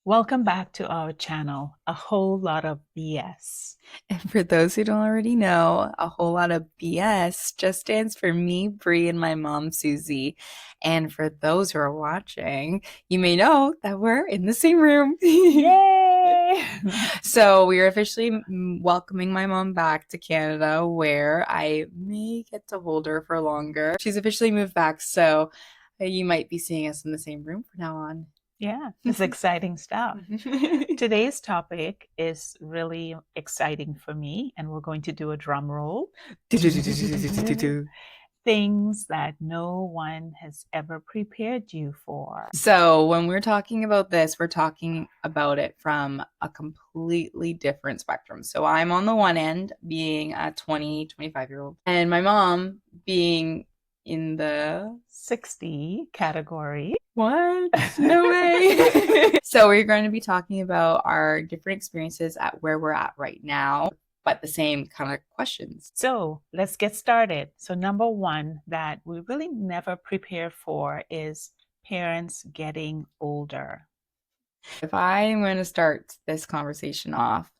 Welcome back to our channel, A Whole Lot of BS. And for those who don't already know, a whole lot of BS just stands for me, Bree, and my mom, Susie. And for those who are watching, you may know that we're in the same room. Yay! So we are officially welcoming my mom back to Canada, where I may get to hold her for longer. She's officially moved back, so you might be seeing us in the same room from now on. Yeah, it's exciting stuff. Today's topic is really exciting for me, and we're going to do a drum roll. Things that no one has ever prepared you for. So, when we're talking about this, we're talking about it from a completely different spectrum. So, I'm on the one end being a 20, 25-year-old, and my mom being in the 60 category. what? No way. So, we're going to be talking about our different experiences at where we're at right now, but the same kind of questions. So let's get started. So, number one that we really never prepare for is parents getting older. If I'm going to start this conversation off,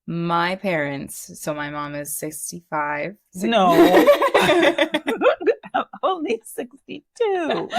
my parents, so my mom is 65. No, I'm only 62.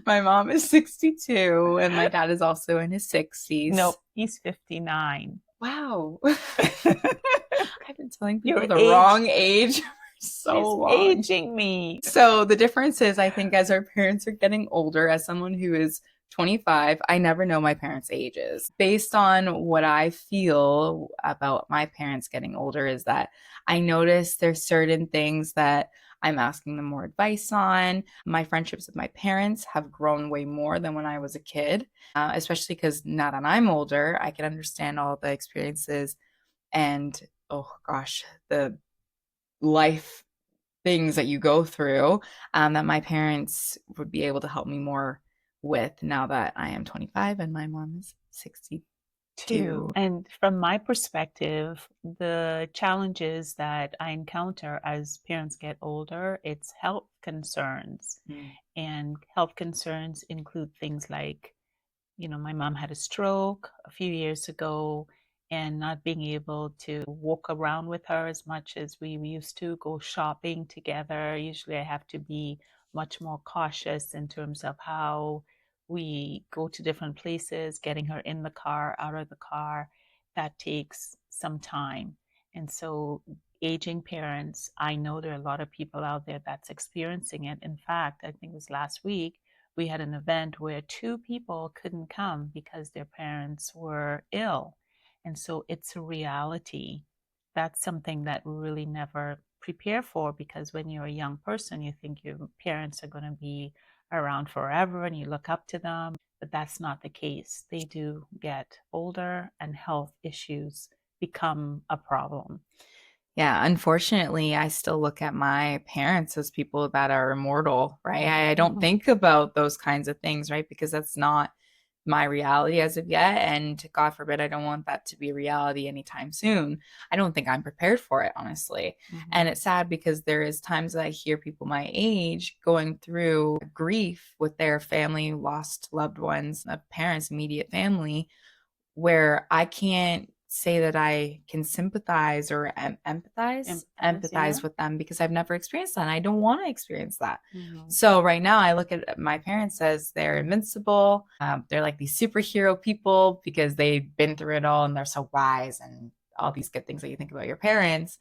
My mom is 62 and my dad is also in his 60s. Nope, he's 59. Wow. I've been telling people You're the wrong age for so He's long. aging me. So the difference is, I think, as our parents are getting older, as someone who is 25, I never know my parents' ages. Based on what I feel about my parents getting older is that I notice there's certain things that I'm asking them more advice on. My friendships with my parents have grown way more than when I was a kid, especially because now that I'm older, I can understand all the experiences and, oh gosh, the life things that you go through that my parents would be able to help me more with now that I am 25 and my mom is 62. And from my perspective, the challenges that I encounter as parents get older, it's health concerns. And health concerns include things like, my mom had a stroke a few years ago, and not being able to walk around with her as much as we used to, go shopping together. Usually I have to be much more cautious in terms of how we go to different places, getting her in the car, out of the car. That takes some time. And so, aging parents, I know there are a lot of people out there that's experiencing it. In fact, I think it was last week, we had an event where two people couldn't come because their parents were ill. And so it's a reality. That's something that we really never prepare for, because when you're a young person, you think your parents are going to be around forever and you look up to them. But that's not the case. They do get older and health issues become a problem. Yeah, unfortunately, I still look at my parents as people that are immortal, right? I don't think about those kinds of things, right? Because that's not my reality as of yet. And God forbid, I don't want that to be a reality anytime soon. I don't think I'm prepared for it, honestly. And it's sad because there is times that I hear people my age going through grief with their family, lost loved ones, parents, immediate family, where I can't say that I can sympathize or empathize with them because I've never experienced that. And I don't want to experience that. So right now I look at my parents as they're invincible. They're like these superhero people because they've been through it all and they're so wise and all these good things that you think about your parents.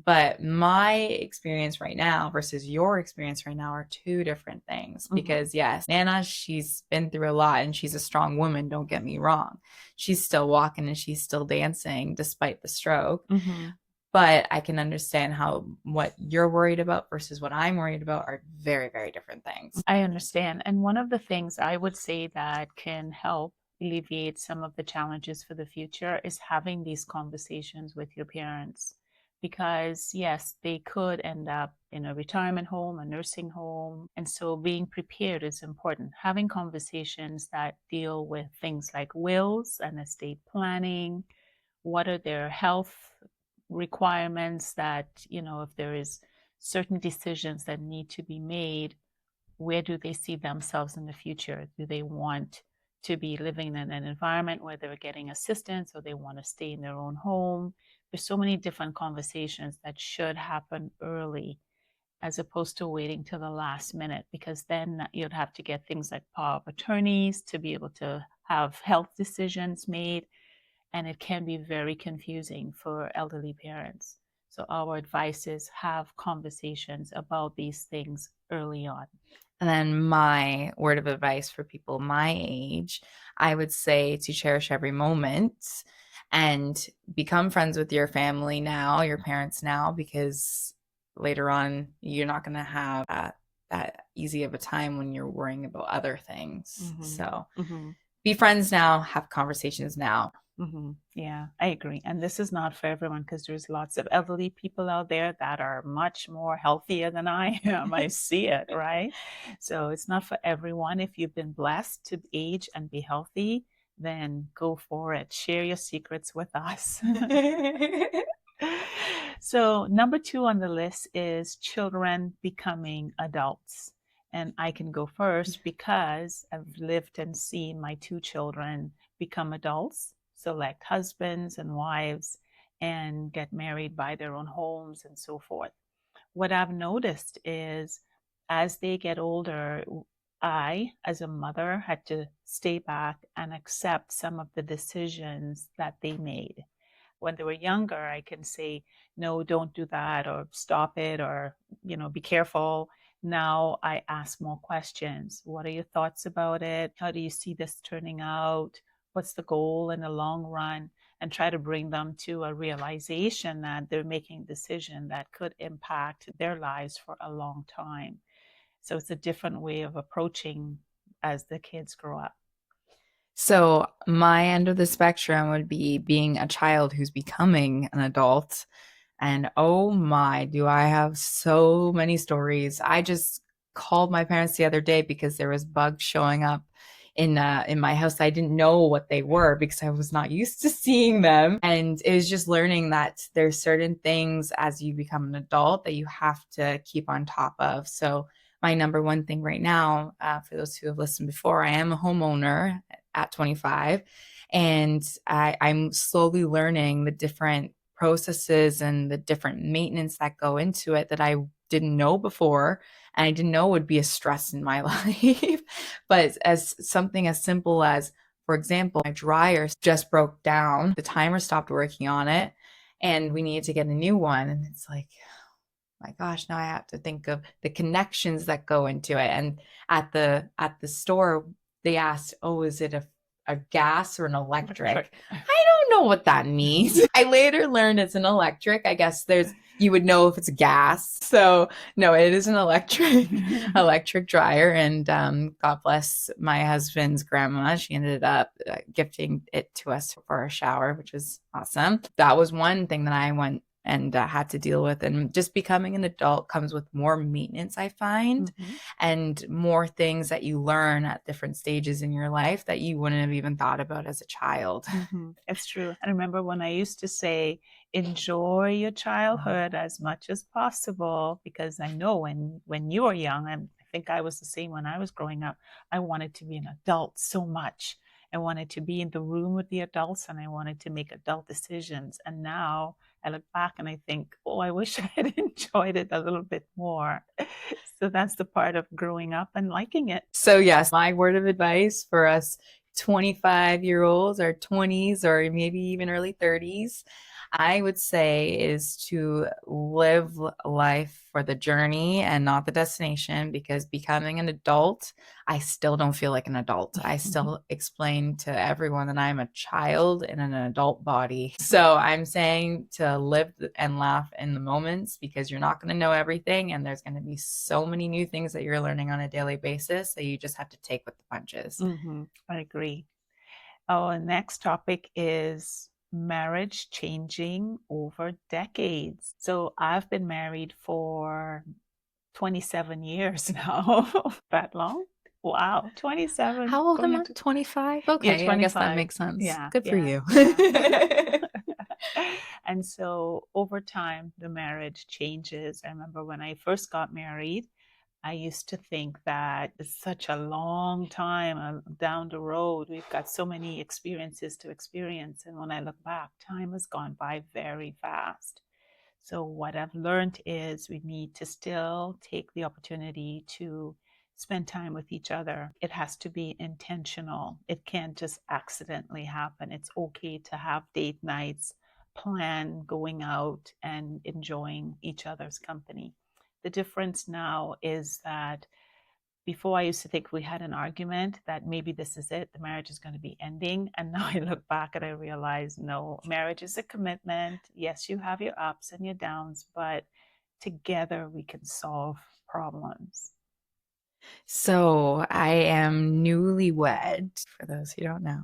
But my experience right now versus your experience right now are two different things. Because yes, Nana, she's been through a lot and she's a strong woman, don't get me wrong. She's still walking and she's still dancing despite the stroke. But I can understand how what you're worried about versus what I'm worried about are very, very different things. I understand. And one of the things I would say that can help alleviate some of the challenges for the future is having these conversations with your parents. Because, yes, they could end up in a retirement home, a nursing home. And so being prepared is important. Having conversations that deal with things like wills and estate planning. What are their health requirements that, if there is certain decisions that need to be made, where do they see themselves in the future? Do they want to be living in an environment where they're getting assistance or they want to stay in their own home. There's so many different conversations that should happen early as opposed to waiting till the last minute, because then you'd have to get things like power of attorneys to be able to have health decisions made, and it can be very confusing for elderly parents. So our advice is have conversations about these things early on. And then my word of advice for people my age, I would say to cherish every moment and become friends with your family now, your parents now, because later on you're not going to have that easy of a time when you're worrying about other things. So be friends now, have conversations now. Yeah, I agree. And this is not for everyone because there's lots of elderly people out there that are much more healthier than I am. I see it, right? So it's not for everyone. If you've been blessed to age and be healthy, then go for it. Share your secrets with us. So, number 2 on the list is children becoming adults. And I can go first because I've lived and seen my 2 children become adults, select husbands and wives, and get married, buy their own homes, and so forth. What I've noticed is as they get older, I, as a mother, had to stay back and accept some of the decisions that they made. When they were younger, I can say, no, don't do that, or stop it, or, be careful. Now I ask more questions. What are your thoughts about it? How do you see this turning out? What's the goal in the long run? And try to bring them to a realization that they're making a decision that could impact their lives for a long time. So it's a different way of approaching as the kids grow up. So my end of the spectrum would be being a child who's becoming an adult. And oh my, do I have so many stories. I just called my parents the other day because there was bugs showing up in my house. I didn't know what they were because I was not used to seeing them. And it was just learning that there's certain things as you become an adult that you have to keep on top of. So my number one thing right now, for those who have listened before, I am a homeowner at 25, and I'm slowly learning the different processes and the different maintenance that go into it that I didn't know before, and I didn't know would be a stress in my life. But as something as simple as, for example, my dryer just broke down, the timer stopped working on it, and we needed to get a new one. And it's like, my gosh, now I have to think of the connections that go into it. And at the store, they asked, oh, is it a gas or an electric? I don't know what that means. I later learned it's an electric. I guess you would know if it's gas. So no, it is an electric dryer. And God bless my husband's grandma. She ended up gifting it to us for our shower, which was awesome. That was one thing that I went and had to deal with. And just becoming an adult comes with more maintenance, I find, and more things that you learn at different stages in your life that you wouldn't have even thought about as a child. It's true. I remember when I used to say, enjoy your childhood as much as possible, because I know when you were young, and I think I was the same when I was growing up, I wanted to be an adult so much. I wanted to be in the room with the adults and I wanted to make adult decisions. And now I look back and I think, oh, I wish I had enjoyed it a little bit more. So that's the part of growing up and liking it. So, yes, my word of advice for us 25-year-olds or 20s or maybe even early 30s, I would say, is to live life for the journey and not the destination, because becoming an adult, I still don't feel like an adult. I still explain to everyone that I'm a child in an adult body. So I'm saying to live and laugh in the moments, because you're not going to know everything. And there's going to be so many new things that you're learning on a daily basis that you just have to take with the punches. I agree. Our next topic is marriage changing over decades. So I've been married for 27 years now. That long? Wow, 27. How old am I? 25? Okay, I guess that makes sense. Yeah, good for you. Yeah. And so over time, the marriage changes. I remember when I first got married, I used to think that it's such a long time down the road. We've got so many experiences to experience. And when I look back, time has gone by very fast. So, what I've learned is we need to still take the opportunity to spend time with each other. It has to be intentional, it can't just accidentally happen. It's okay to have date nights, plan going out and enjoying each other's company. The difference now is that before I used to think we had an argument that maybe this is it, the marriage is going to be ending. And now I look back and I realize no, marriage is a commitment. Yes, you have your ups and your downs, but together we can solve problems. So I am newlywed, for those who don't know.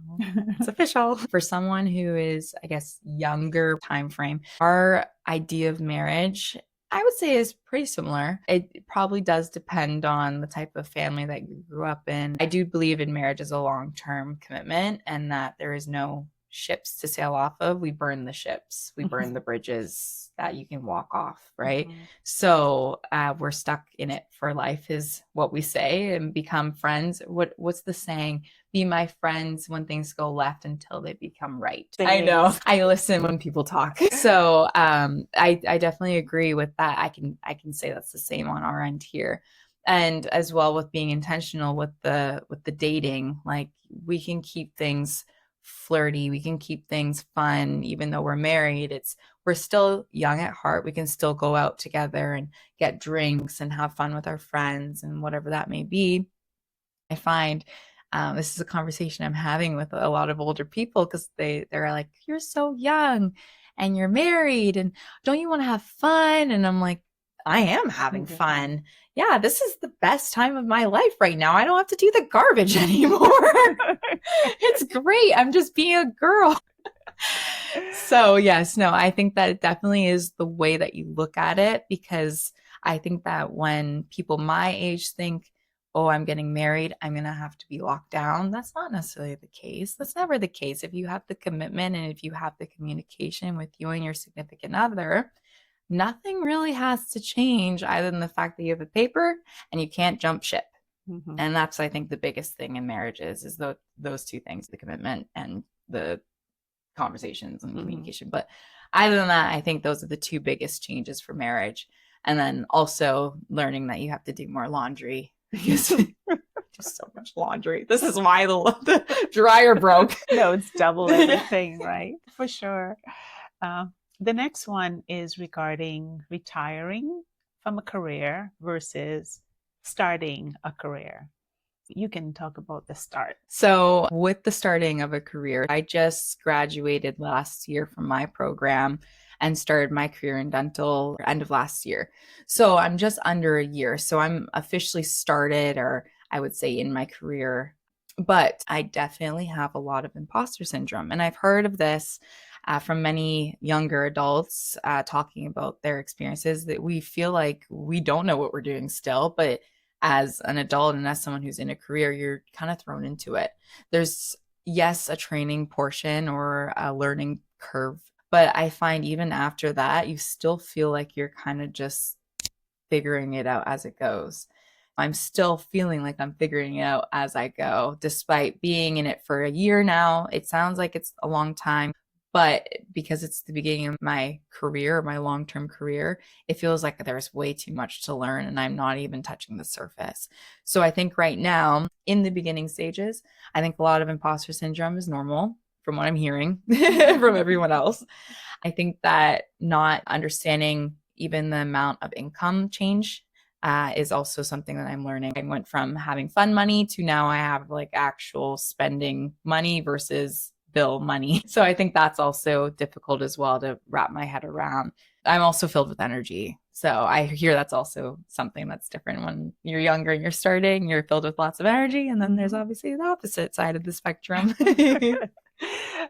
It's official. For someone who is, I guess, younger time frame, our idea of marriage, I would say, is pretty similar. It probably does depend on the type of family that you grew up in. I do believe in marriage as a long-term commitment and that there is no ships to sail off of. We burn the ships, we burn the bridges that you can walk off, right? Mhm. So we're stuck in it for life, is what we say, and become friends. What's the saying? Be my friends when things go left until they become right. I know. I listen when people talk. So I definitely agree with that. I can say that's the same on our end here. And as well with being intentional with the dating, like we can keep things flirty, we can keep things fun, even though we're married. We're still young at heart. We can still go out together and get drinks and have fun with our friends and whatever that may be. I find this is a conversation I'm having with a lot of older people because they're like, "You're so young, and you're married, and don't you want to have fun?" And I'm like, "I am having fun. Yeah, this is the best time of my life right now. I don't have to do the garbage anymore. It's great. I'm just being a girl." So, yes, no, I think that it definitely is the way that you look at it because I think that when people my age think, oh, I'm getting married, I'm going to have to be locked down. That's not necessarily the case. That's never the case. If you have the commitment and if you have the communication with you and your significant other, nothing really has to change other than the fact that you have a paper and you can't jump ship. Mhm. And that's, I think, the biggest thing in marriages is those two things, the commitment and the conversations and Mhm. communication. But other than that, I think those are the two biggest changes for marriage. And then also learning that you have to do more laundry because just so much laundry. This is why the dryer broke. No, it's double everything, right? For sure. Uh, the next one is regarding retiring from a career versus starting a career. You can talk about the start. So, with the starting of a career, I just graduated last year from my program and started my career in dental end of last year. So, I'm just under a year. So, I'm officially started, or I would say in my career, but I definitely have a lot of imposter syndrome. And I've heard of this from many younger adults talking about their experiences that we feel like we don't know what we're doing still, but as an adult and as someone who's in a career, you're kind of thrown into it. There's, yes, a training portion or a learning curve, but I find even after that, you still feel like you're kind of just figuring it out as it goes. I'm still feeling like I'm figuring it out as I go, despite being in it for a year now. It sounds like it's a long time, but because it's the beginning of my career, my long term career, it feels like there's way too much to learn and I'm not even touching the surface. So I think right now, in the beginning stages, I think a lot of imposter syndrome is normal from what I'm hearing from everyone else. I think that not understanding even the amount of income change is also something that I'm learning. I went from having fun money to now I have like actual spending money versus bill money. So I think that's also difficult as well to wrap my head around. I'm also filled with energy. So I hear that's also something that's different when you're younger and you're starting, you're filled with lots of energy. And then there's obviously the opposite side of the spectrum.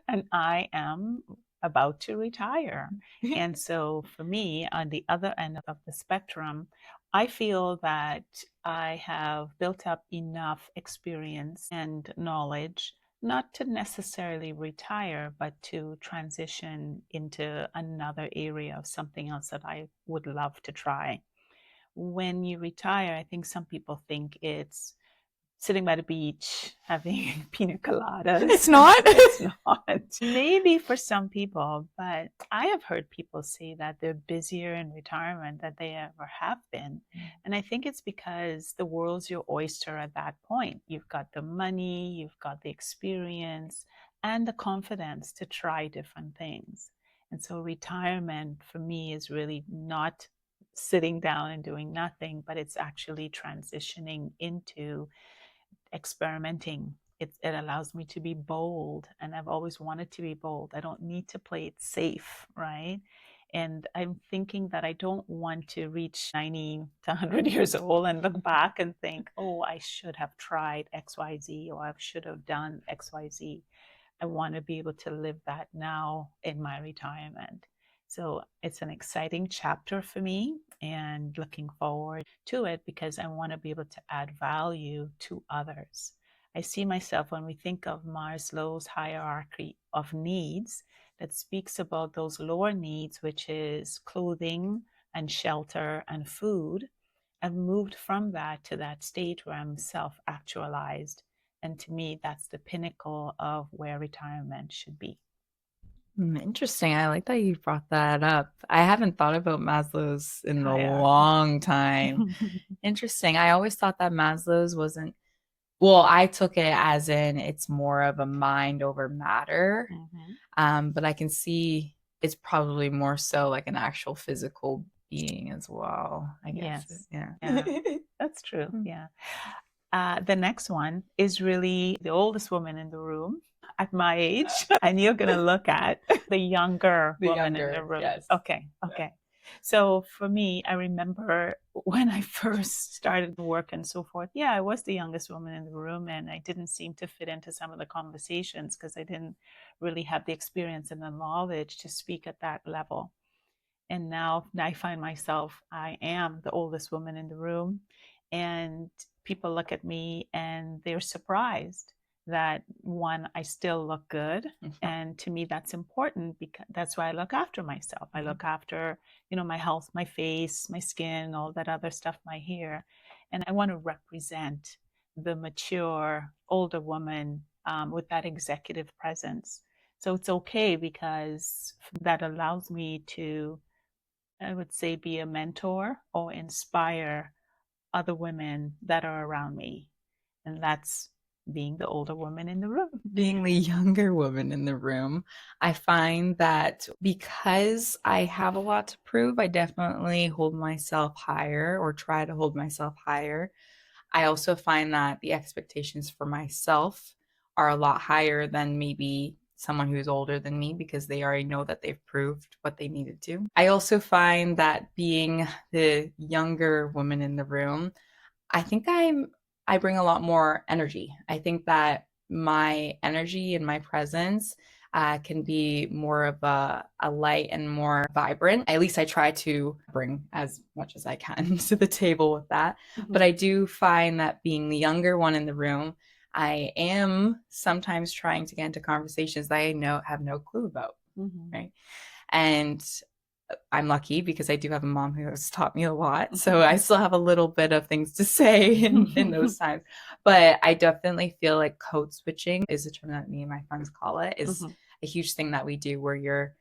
And I am about to retire. And so for me, on the other end of the spectrum, I feel that I have built up enough experience and knowledge not to necessarily retire, but to transition into another area of something else that I would love to try. when you retire, I think some people think it's sitting by the beach having pina It's coladas. not. It's not. Maybe for some people, but I have heard people say that they're busier in retirement than they ever have been. And I think it's because the world's your oyster at that point. You've got the money, you've got the experience, and the confidence to try different things. And so retirement for me is really not sitting down and doing nothing, but it's actually transitioning into experimenting. It allows me to be bold, and I've always wanted to be bold. I don't need to play it safe, right? And I'm thinking that I don't want to reach 90 to 100 years old and look back and think, oh, I should have tried XYZ or I should have done XYZ. I want to be able to live that now in my retirement. So it's an exciting chapter for me and looking forward to it because I want to be able to add value to others. I see myself when we think of Maslow's hierarchy of needs that speaks about those lower needs, which is clothing and shelter and food. I've moved from that to that state where I'm self actualized. And to me, that's the pinnacle of where retirement should be. Interesting. I like that you brought that up. I haven't thought about Maslow's in a Hierarchy. long time. Interesting. I always thought that Maslow's wasn't, well, I took it as in it's more of a mind over matter. Mhm. But I can see it's probably more so like an actual physical being as well, I guess. Yes. Yeah. Yeah, that's true. Yeah. The next one is really the oldest woman in the room at my age. And you're going to look at the younger The woman in the younger, room. yes. Okay. Okay. So for me, I remember when I first started work and so forth. Yeah, I was the youngest woman in the room, and I didn't seem to fit into some of the conversations because I didn't really have the experience and the knowledge to speak at that level. And now I find myself, I am the oldest woman in the room. And people look at me and they're surprised that one, I still look good. And to me, that's important because that's why I look after myself. I look after, my health, my face, my skin, all that other stuff, my hair. And I want to represent the mature, older woman with that executive presence. So it's okay because that allows me to, I would say, be a mentor or inspire other women that are around me. And that's being the older woman in the room. Being the younger woman in the room, I find that because I have a lot to prove, I definitely hold myself higher or try to hold myself higher. I also find that the expectations for myself are a lot higher than maybe someone who's older than me because they already know that they've proved what they needed to. I also find that being the younger woman in the room, I think I bring a lot more energy. I think that my energy and my presence can be more of a light and more vibrant. At least I try to bring as much as I can to the table with that. But I do find that being the younger one in the room, I am sometimes trying to get into conversations that I know have no clue about. Mhm. Right. And I'm lucky because I do have a mom who has taught me a lot. So I still have a little bit of things to say in those times. But I definitely feel like code switching is a term that me and my friends call it, is Mhm. a huge thing that we do where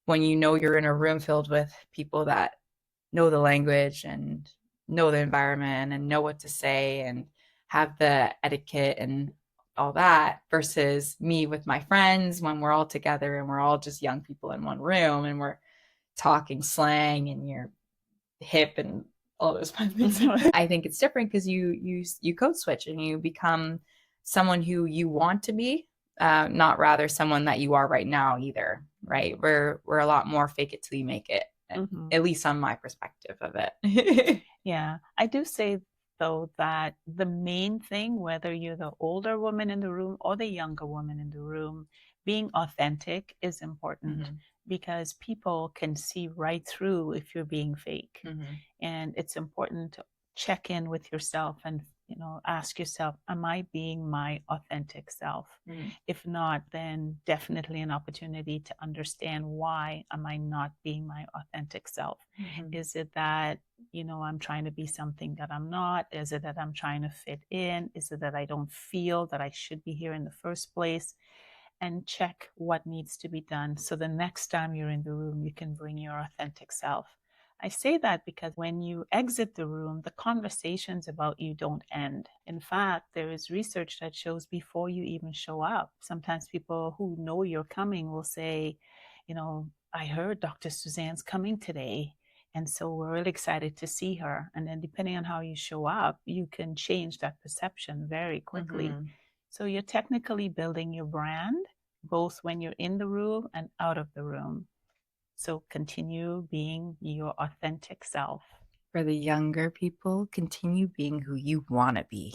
when you know you're in a room filled with people that know the language and know the environment and know what to say and have the etiquette and all that versus me with my friends when we're all together and we're all just young people in one room and we're talking slang and you're hip and all those fun things. I think it's different because you code switch and you become someone who you want to be, not rather someone that you are right now either. Right? We're a lot more fake it till you make it. Mhm. At least on my perspective of it. Yeah, I do say though that the main thing, whether you're the older woman in the room or the younger woman in the room, being authentic is important Mhm. because people can see right through if you're being fake. Mhm. And it's important to check in with yourself and ask yourself, am I being my authentic self? Mm. If not, then definitely an opportunity to understand, why am I not being my authentic self? Mhm. Is it that, I'm trying to be something that I'm not? Is it that I'm trying to fit in? Is it that I don't feel that I should be here in the first place? And check what needs to be done so the next time you're in the room, you can bring your authentic self. I say that because when you exit the room, the conversations about you don't end. In fact, there is research that shows before you even show up, sometimes people who know you're coming will say, I heard Dr. Suzanne's coming today. And so we're really excited to see her. And then, depending on how you show up, you can change that perception very quickly. Mhm. So you're technically building your brand both when you're in the room and out of the room. So continue being your authentic self. For the younger people, continue being who you want to be.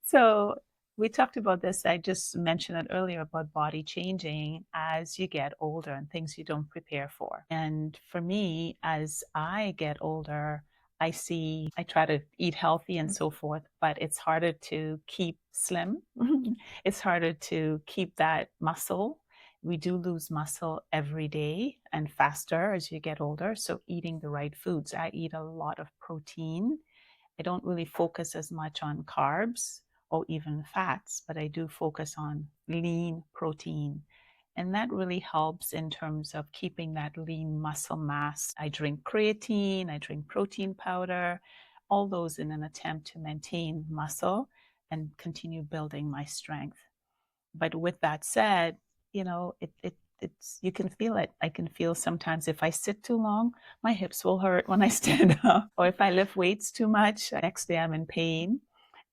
So we talked about this. I just mentioned it earlier about body changing as you get older and things you don't prepare for. And for me, as I get older, I try to eat healthy and so forth, but it's harder to keep slim. It's harder to keep that muscle. We do lose muscle every day and faster as you get older. So eating the right foods. I eat a lot of protein. I don't really focus as much on carbs or even fats, but I do focus on lean protein. And that really helps in terms of keeping that lean muscle mass. I drink creatine, I drink protein powder, all those in an attempt to maintain muscle and continue building my strength. But with that said, it's you can feel it. I can feel sometimes if I sit too long, my hips will hurt when I stand up, or if I lift weights too much, next day I'm in pain.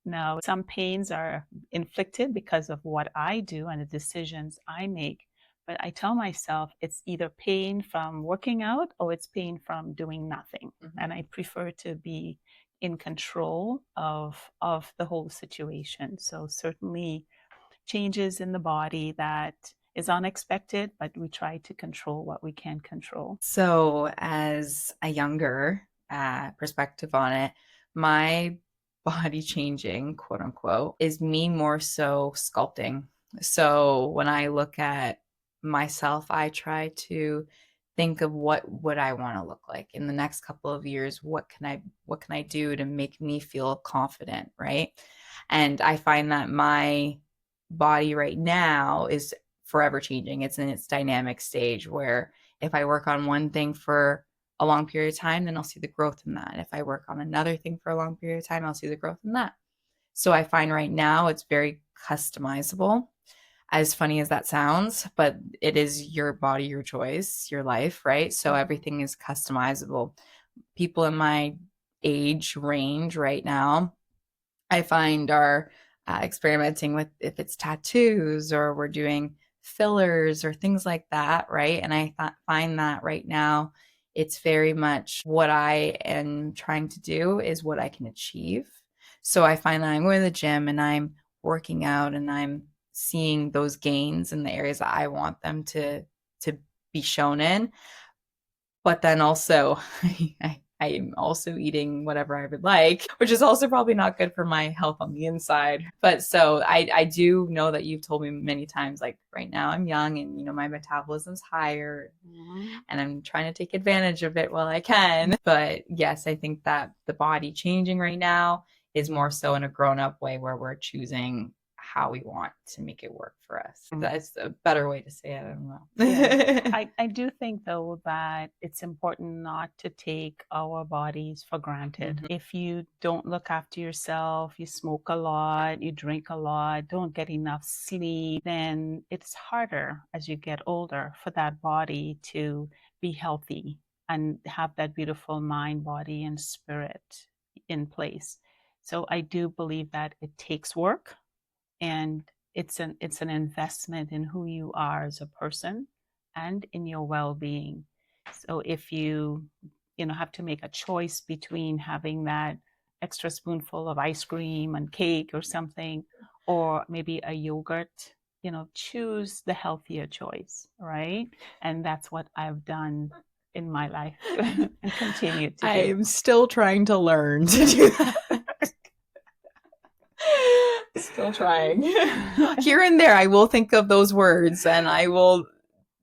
Now, some pains are inflicted because of what I do and the decisions I make. But I tell myself it's either pain from working out or it's pain from doing nothing. Mhm. And I prefer to be in control of the whole situation. So certainly changes in the body that is unexpected, but we try to control what we can control. So, as a younger perspective on it, my body changing, quote unquote, is me more so sculpting. So, when I look at myself, I try to think of what would I want to look like in the next couple of years. What can I do to make me feel confident, right? And I find that my body right now is forever changing. It's in its dynamic stage where if I work on one thing for a long period of time, then I'll see the growth in that. If I work on another thing for a long period of time, I'll see the growth in that. So I find right now it's very customizable. As funny as that sounds, but it is your body, your choice, your life, right? So everything is customizable. People in my age range right now, I find are experimenting with if it's tattoos or we're doing fillers or things like that, right? And find that right now it's very much what I am trying to do is what I can achieve. So I find that I'm going to the gym and I'm working out and I'm seeing those gains in the areas that I want them to be shown in, but then also I am also eating whatever I would like, which is also probably not good for my health on the inside. But so I do know that you've told me many times, like right now I'm young and my metabolism's higher Mhm. and I'm trying to take advantage of it while I can. But yes, I think that the body changing right now is more so in a grown up way where we're choosing how we want to make it work for us. That's a better way to say it. I don't Yeah. know. I do think, though, that it's important not to take our bodies for granted. Mhm. If you don't look after yourself, you smoke a lot, you drink a lot, don't get enough sleep, then it's harder as you get older for that body to be healthy and have that beautiful mind, body, and spirit in place. So I do believe that it takes work, and it's an investment in who you are as a person and in your well-being. So if you have to make a choice between having that extra spoonful of ice cream and cake or something, or maybe a yogurt, choose the healthier choice, right? And that's what I've done in my life and continue to do. I'm still trying to learn to do that. Still trying. Here and there, I will think of those words and I will,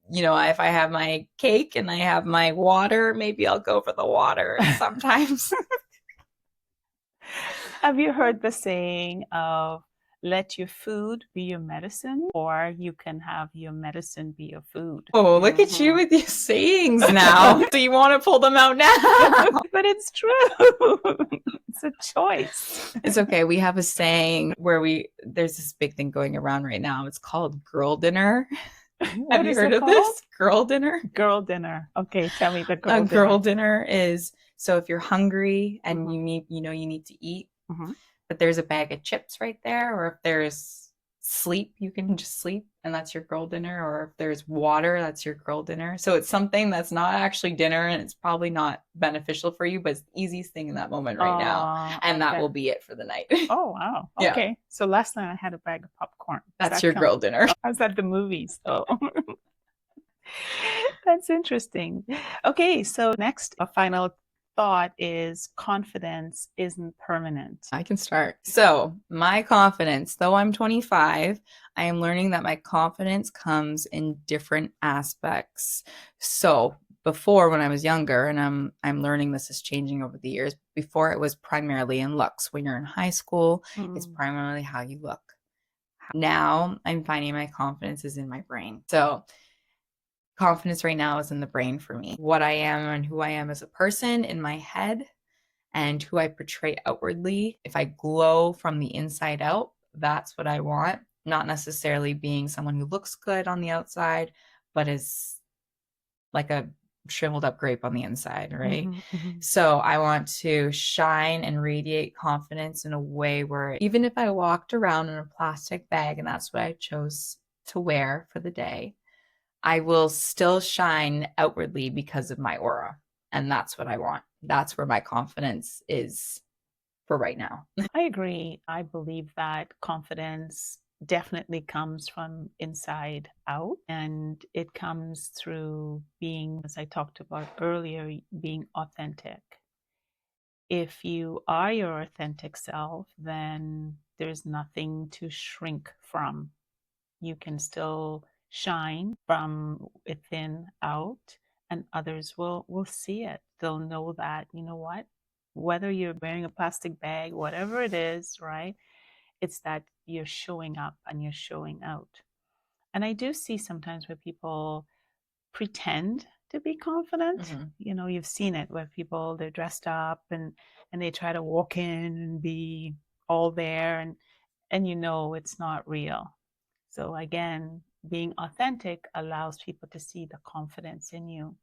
if I have my cake and I have my water, maybe I'll go for the water sometimes. Have you heard the saying of let your food be your medicine, or you can have your medicine be your food? Oh, look at you with these sayings now. Do you want to pull them out now? But it's true. It's a choice. It's okay. We have a saying where there's this big thing going around right now. It's called girl dinner. Have you heard of this? Girl dinner? Girl dinner. Okay, tell me the A girl dinner is, so if you're hungry and you need to eat, but there's a bag of chips right there, or if there's sleep, you can just sleep and that's your girl dinner, or if there's water, that's your girl dinner. So it's something that's not actually dinner and it's probably not beneficial for you, but it's the easiest thing in that moment right now. And that will be it for the night. Oh, wow. Okay. Yeah. So last night I had a bag of popcorn. That's your girl dinner. I was at the movies though. That's interesting. Okay, so next, a final thought is confidence isn't permanent. I can start. So, my confidence, though I'm 25, I am learning that my confidence comes in different aspects. So, before when I was younger, and I'm learning this is changing over the years, before it was primarily in looks. When you're in high school, it's primarily how you look. Now, I'm finding my confidence is in my brain. So, confidence right now is in the brain for me. What I am and who I am as a person in my head and who I portray outwardly. If I glow from the inside out, that's what I want. Not necessarily being someone who looks good on the outside, but is like a shriveled up grape on the inside, right? So I want to shine and radiate confidence in a way where even if I walked around in a plastic bag and that's what I chose to wear for the day, I will still shine outwardly because of my aura. And that's what I want. That's where my confidence is for right now. I agree. I believe that confidence definitely comes from inside out, and it comes through being, as I talked about earlier, being authentic. If you are your authentic self, then there's nothing to shrink from. You can still shine from within out, and others will see it. They'll know that, you know what, whether you're wearing a plastic bag, whatever it is, right, it's that you're showing up and you're showing out. And I do see sometimes where people pretend to be confident. You've seen it where people, they're dressed up and they try to walk in and be all there, and it's not real. So again, being authentic allows people to see the confidence in you.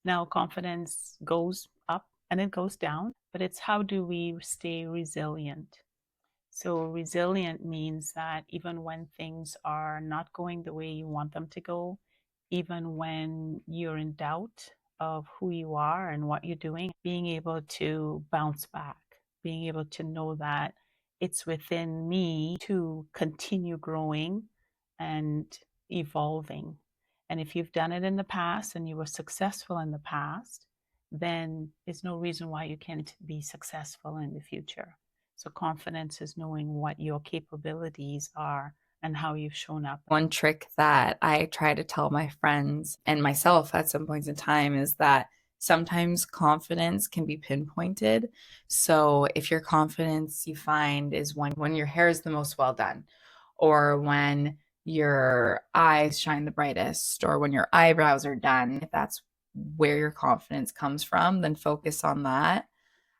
Now, confidence goes up and it goes down, but it's how do we stay resilient? So, resilient means that even when things are not going the way you want them to go, even when you're in doubt of who you are and what you're doing, being able to bounce back, being able to know that it's within me to continue growing and evolving. And if you've done it in the past and you were successful in the past, then there's no reason why you can't be successful in the future. So confidence is knowing what your capabilities are and how you've shown up. One trick that I try to tell my friends and myself at some points in time is that sometimes confidence can be pinpointed. So if your confidence you find is when your hair is the most well done, or when your eyes shine the brightest, or when your eyebrows are done, if that's where your confidence comes from, then focus on that.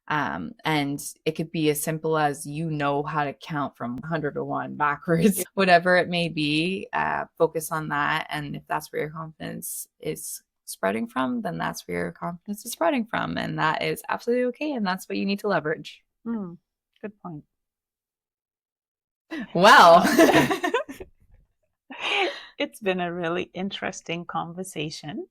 And it could be as simple as how to count from 100 to 1 backwards, whatever it may be. Focus on that. And if that's where your confidence is spreading from, then that's where your confidence is spreading from. And that is absolutely okay. And that's what you need to leverage. Good point. Well, it's been a really interesting conversation.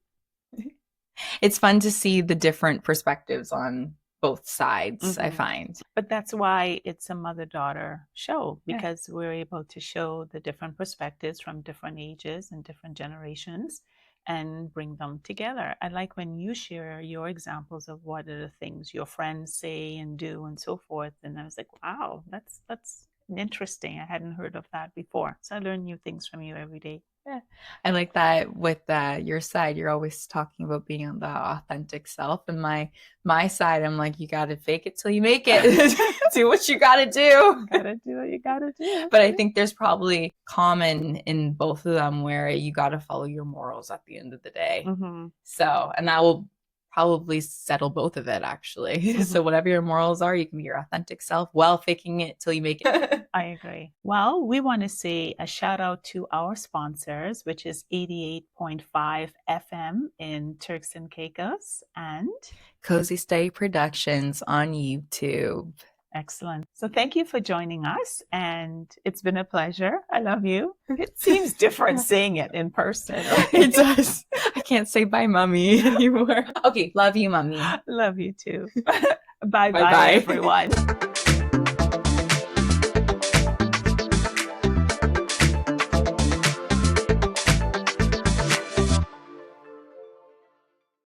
It's fun to see the different perspectives on both sides, I find. But that's why it's a mother-daughter show, because we're able to show the different perspectives from different ages and different generations. and bring them together. I like when you share your examples of what are the things your friends say and do and so forth. And I was like, wow, that's interesting. I hadn't heard of that before. So I learn new things from you every day. Yeah. I like that with your side, you're always talking about being on the authentic self. And my side, I'm like, you gotta fake it till you make it. Do what you gotta do. You gotta do what you gotta do. But I think there's probably common in both of them where you gotta follow your morals at the end of the day. Mm-hmm. So, and that will probably settle both of it actually. Mm-hmm. So whatever your morals are, you can be your authentic self while faking it till you make it. I agree. Well, we want to say a shout out to our sponsors, which is 88.5 FM in Turks and Caicos and Cozy Stay Productions on YouTube. Excellent. So thank you for joining us, and it's been a pleasure. I love you. It seems different saying it in person. Right? It does. I can't say bye, mommy anymore. Okay, love you, mommy. Love you too. Bye-bye, everyone.